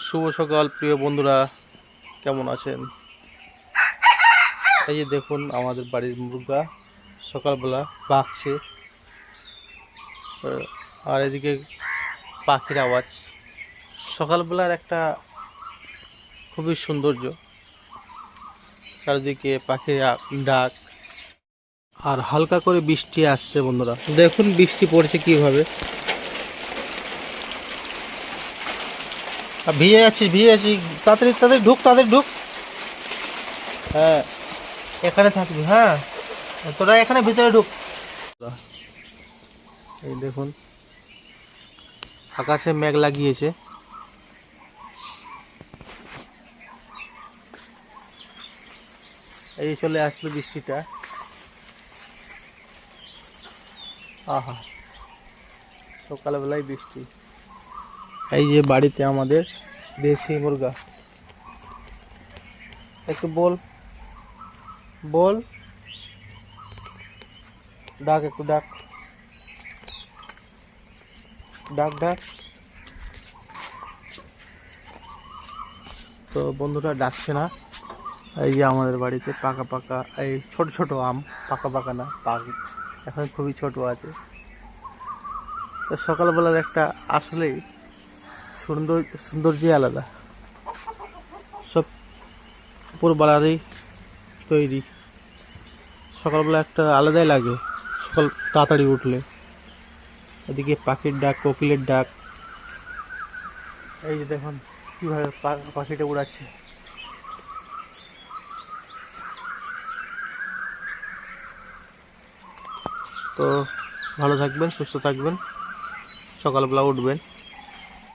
শুভ সকাল প্রিয় বন্ধুরা, কেমন আছেন? এই যে দেখুন আমাদের বাড়ির মুরগা সকালবেলা বাঘছে। আর এদিকে পাখির আওয়াজ। সকালবেলার একটা খুবই সৌন্দর্য, চারিদিকে পাখির ডাক। আর হালকা করে বৃষ্টি আসছে বন্ধুরা, দেখুন বৃষ্টি পড়ছে কিভাবে। আর ভিজে যাচ্ছি ভিজে যাচ্ছি, তাড়াতাড়ি তাড়াতাড়ি ঢুক, তাড়াতাড়ি ঢুক। হ্যাঁ, এখানে থাকবি। হ্যাঁ, তোরা এখানে ভিতরে ঢুক। এই দেখুন আকাশে মেঘ লাগিয়েছে। এই চলে আসলো বৃষ্টিটা। আহা, সকালবেলায় বৃষ্টি। এই যে বাড়িতে আমাদের দেশি মুরগা। একটু বল বল, ডাক, একটু ডাক, ডাক ডাক। তো বন্ধুরা ডাকছে না। এই যে আমাদের বাড়িতে পাকা পাকা এই ছোট ছোট আম, পাকা পাকা না, এখন খুবই ছোট আছে। তো সকালবেলার একটা আসলেই সৌন্দর্যই আলাদা। সব উপরবেলারই তৈরি। সকালবেলা একটা আলাদাই লাগে, সকাল তাড়াতাড়ি উঠলে। এদিকে পাখির ডাক, কোকিলের ডাক। এই যে দেখুন কীভাবে পাখিটা উড়াচ্ছে। তো ভালো থাকবেন, সুস্থ থাকবেন, সকালবেলা উঠবেন।